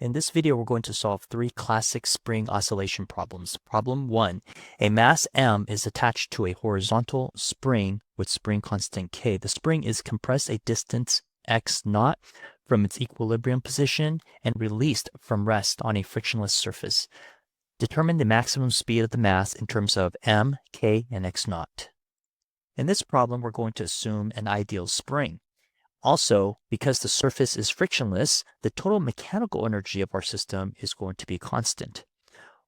In this video, we're going to solve three classic spring oscillation problems. Problem 1. A mass M is attached to a horizontal spring with spring constant K. The spring is compressed a distance x0 from its equilibrium position and released from rest on a frictionless surface. Determine the maximum speed of the mass in terms of M, K, and x0. In this problem, we're going to assume an ideal spring. Also, because the surface is frictionless, the total mechanical energy of our system is going to be constant.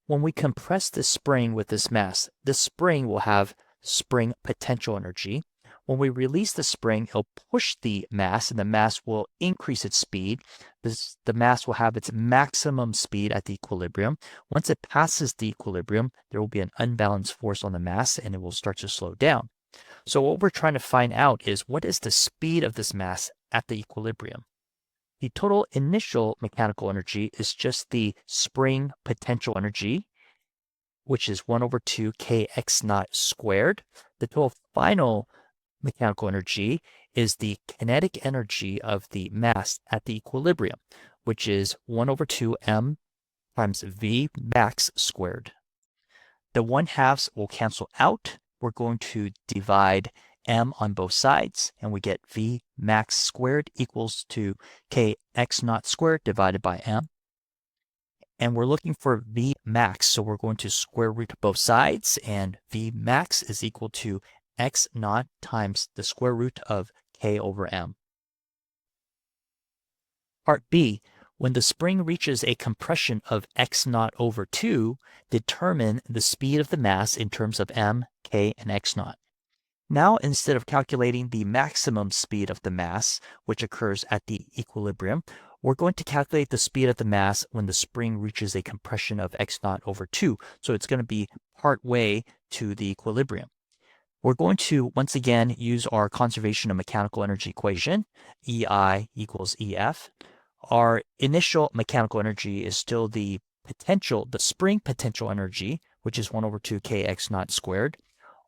When we compress this spring with this mass, this spring will have spring potential energy. When we release the spring, it'll push the mass, and the mass will increase its speed. The mass will have its maximum speed at the equilibrium. Once it passes the equilibrium, there will be an unbalanced force on the mass, and it will start to slow down. So what we're trying to find out is what is the speed of this mass at the equilibrium. The total initial mechanical energy is just the spring potential energy, which is 1 over 2 kx0 squared. The total final mechanical energy is the kinetic energy of the mass at the equilibrium, which is 1 over 2 m times v max squared. The 1/2 will cancel out. We're going to divide m on both sides, and we get v max squared equals to kx0 squared divided by m. And we're looking for v max, so we're going to square root both sides, and v max is equal to x0 times the square root of k over m. Part B. When the spring reaches a compression of x0 over 2, determine the speed of the mass in terms of m, k, and x0. Now, instead of calculating the maximum speed of the mass, which occurs at the equilibrium, we're going to calculate the speed of the mass when the spring reaches a compression of x0 over 2. So it's going to be part way to the equilibrium. We're going to, once again, use our conservation of mechanical energy equation, EI equals EF. Our initial mechanical energy is still the spring potential energy, which is 1 over 2 kx0 squared.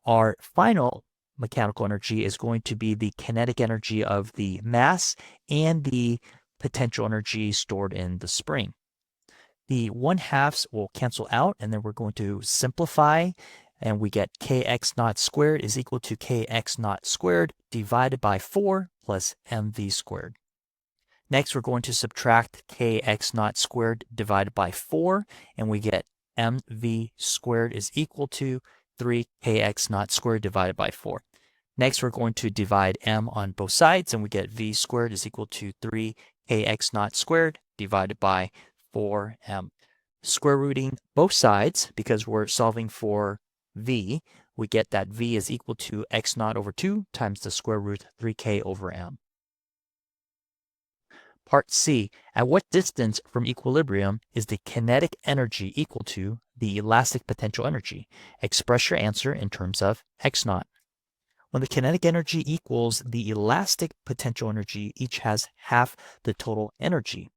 Our final mechanical energy is going to be the kinetic energy of the mass and the potential energy stored in the spring. The 1/2 will cancel out, and then we're going to simplify, and we get kx0 squared is equal to kx0 squared divided by 4 plus mv squared. Next, we're going to subtract kx0 squared divided by 4, and we get mv squared is equal to 3kx0 squared divided by 4. Next, we're going to divide m on both sides, and we get v squared is equal to 3kx0 squared divided by 4m. Square rooting both sides, because we're solving for v, we get that v is equal to x0 over 2 times the square root 3k over m. Part C. At what distance from equilibrium is the kinetic energy equal to the elastic potential energy? Express your answer in terms of x0. When the kinetic energy equals the elastic potential energy, each has half the total energy.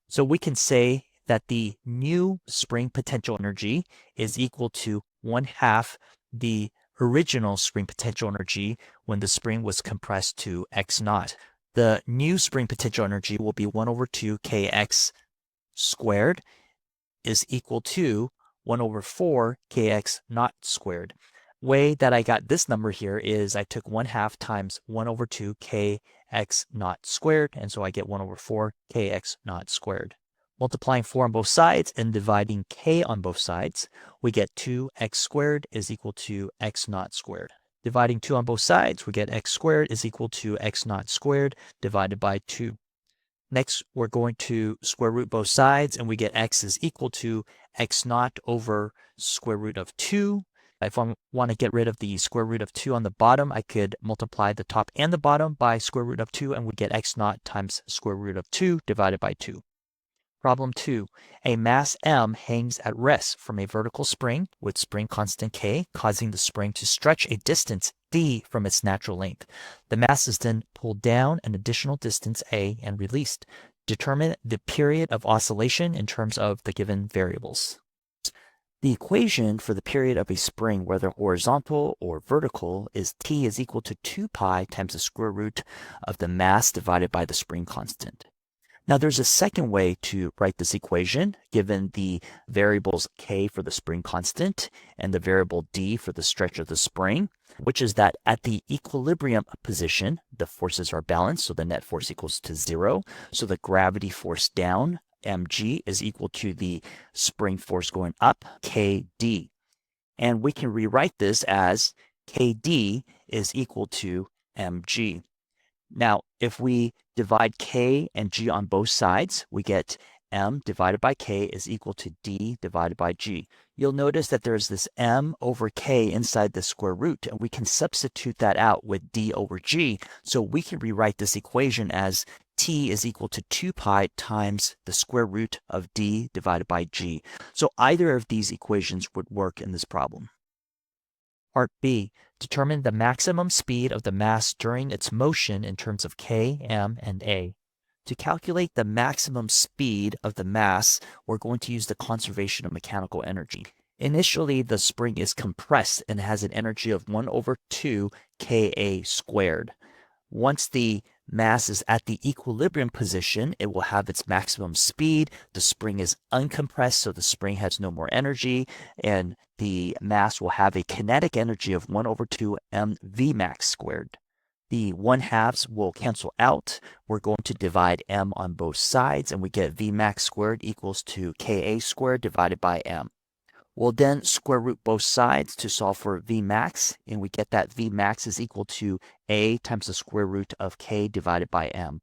So we can say that the new spring potential energy is equal to 1/2 the original spring potential energy when the spring was compressed to x0. The new spring potential energy will be 1 over 2 kx squared is equal to 1 over 4 kx0 squared. Way that I got this number here is I took 1/2 times 1 over 2 kx0 squared, and so I get 1 over 4 kx0 squared. Multiplying 4 on both sides and dividing k on both sides, we get 2x squared is equal to x0 squared. Dividing 2 on both sides, we get x squared is equal to x0 squared divided by 2. Next, we're going to square root both sides, and we get x is equal to x0 over square root of 2. If I want to get rid of the square root of 2 on the bottom, I could multiply the top and the bottom by square root of 2, and we get x0 times square root of 2 divided by 2. Problem 2. A mass M hangs at rest from a vertical spring with spring constant K, causing the spring to stretch a distance d from its natural length. The mass is then pulled down an additional distance a and released. Determine the period of oscillation in terms of the given variables. The equation for the period of a spring, whether horizontal or vertical, is t is equal to 2 pi times the square root of the mass divided by the spring constant. Now there's a second way to write this equation given the variables k for the spring constant and the variable d for the stretch of the spring, which is that at the equilibrium position, the forces are balanced, so the net force equals to 0. So the gravity force down, mg, is equal to the spring force going up, kd. And we can rewrite this as kd is equal to mg. Now, if we divide k and g on both sides, we get m divided by k is equal to d divided by g. You'll notice that there's this m over k inside the square root, and we can substitute that out with d over g. So we can rewrite this equation as t is equal to 2 pi times the square root of d divided by g. So either of these equations would work in this problem. Part B, determine the maximum speed of the mass during its motion in terms of k, m, and a. To calculate the maximum speed of the mass, we're going to use the conservation of mechanical energy. Initially, the spring is compressed and has an energy of 1 over 2 Ka squared. Once the mass is at the equilibrium position, it will have its maximum speed. The spring is uncompressed, so the spring has no more energy, and the mass will have a kinetic energy of 1 over 2 mv max squared. The 1/2s will cancel out. We're going to divide m on both sides, and we get v max squared equals to Ka squared divided by m. We'll then square root both sides to solve for Vmax, and we get that Vmax is equal to A times the square root of K divided by M.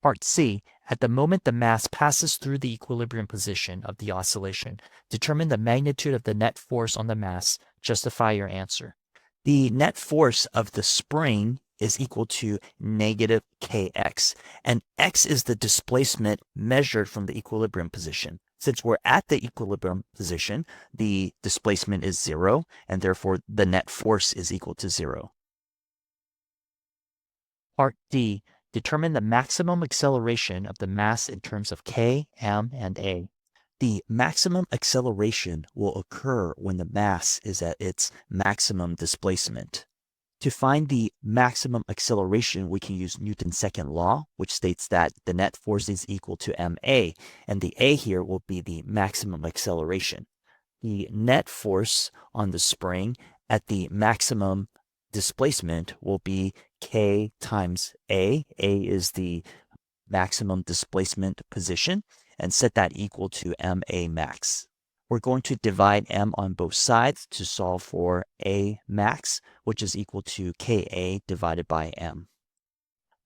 Part C, at the moment the mass passes through the equilibrium position of the oscillation, determine the magnitude of the net force on the mass. Justify your answer. The net force of the spring is equal to negative kx, and x is the displacement measured from the equilibrium position. Since we're at the equilibrium position, the displacement is 0, and therefore the net force is equal to 0. Part D, determine the maximum acceleration of the mass in terms of k, m, and a. The maximum acceleration will occur when the mass is at its maximum displacement. To find the maximum acceleration, we can use Newton's second law, which states that the net force is equal to ma, and the a here will be the maximum acceleration. The net force on the spring at the maximum displacement will be k times a. A is the maximum displacement position, and set that equal to ma max. We're going to divide m on both sides to solve for a max, which is equal to Ka divided by m.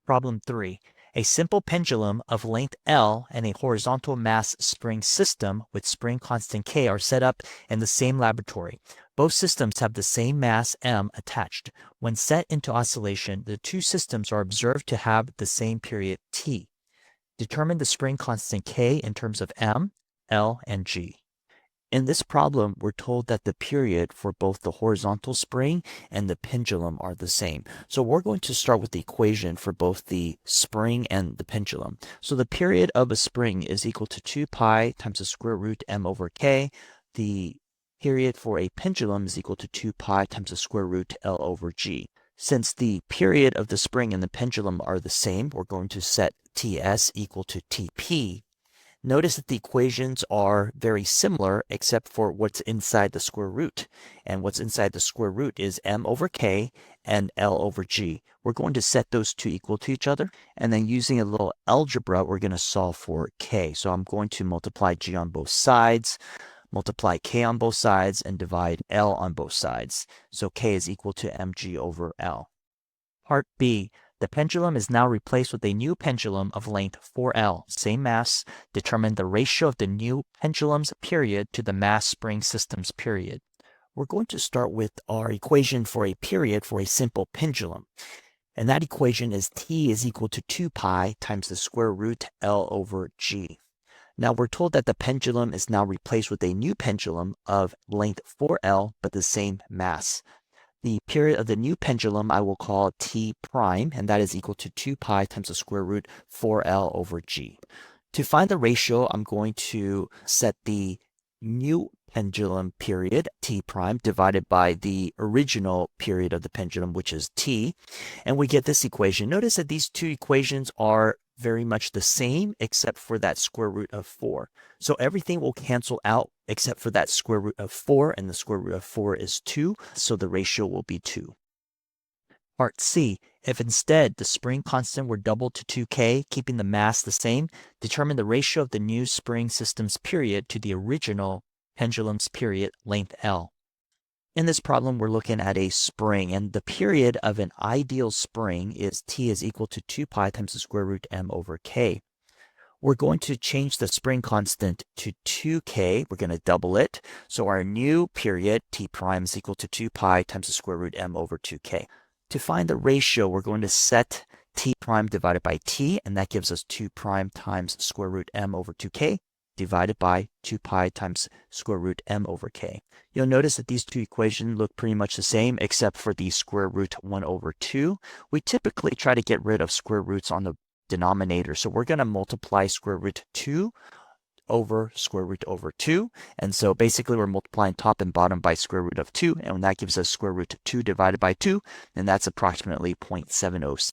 Problem 3. A simple pendulum of length L and a horizontal mass spring system with spring constant K are set up in the same laboratory. Both systems have the same mass m attached. When set into oscillation, the two systems are observed to have the same period t. Determine the spring constant K in terms of m, L, and g. In this problem, we're told that the period for both the horizontal spring and the pendulum are the same. So we're going to start with the equation for both the spring and the pendulum. So the period of a spring is equal to 2 pi times the square root m over k. The period for a pendulum is equal to 2 pi times the square root L over g. Since the period of the spring and the pendulum are the same, we're going to set Ts equal to Tp. Notice that the equations are very similar except for what's inside the square root. And what's inside the square root is m over k and L over g. We're going to set those two equal to each other. And then using a little algebra, we're going to solve for k. So I'm going to multiply g on both sides, multiply k on both sides, and divide L on both sides. So k is equal to mg over L. Part B. The pendulum is now replaced with a new pendulum of length 4L, same mass. Determine the ratio of the new pendulum's period to the mass spring system's period. We're going to start with our equation for a period for a simple pendulum. And that equation is T is equal to 2 pi times the square root L over G. Now we're told that the pendulum is now replaced with a new pendulum of length 4L, but the same mass. The period of the new pendulum I will call T prime, and that is equal to 2 pi times the square root 4L over G. To find the ratio, I'm going to set the new pendulum period, T prime, divided by the original period of the pendulum, which is T, and we get this equation. Notice that these two equations are very much the same except for that square root of 4. So everything will cancel out except for that square root of 4, and the square root of 4 is 2, so the ratio will be 2. Part C, if instead the spring constant were doubled to 2k, keeping the mass the same, determine the ratio of the new spring system's period to the original pendulum's period, length L. In this problem, we're looking at a spring, and the period of an ideal spring is t is equal to 2 pi times the square root m over k. We're going to change the spring constant to 2k. We're going to double it. So our new period, t prime, is equal to 2 pi times the square root m over 2k. To find the ratio, we're going to set t prime divided by t, and that gives us 2 prime times square root m over 2k divided by 2 pi times square root m over k. You'll notice that these two equations look pretty much the same except for the square root 1 over 2. We typically try to get rid of square roots on the denominator, so we're going to multiply square root 2 over square root over 2. And so basically we're multiplying top and bottom by square root of 2, and that gives us square root 2 divided by 2, and that's approximately 0.706.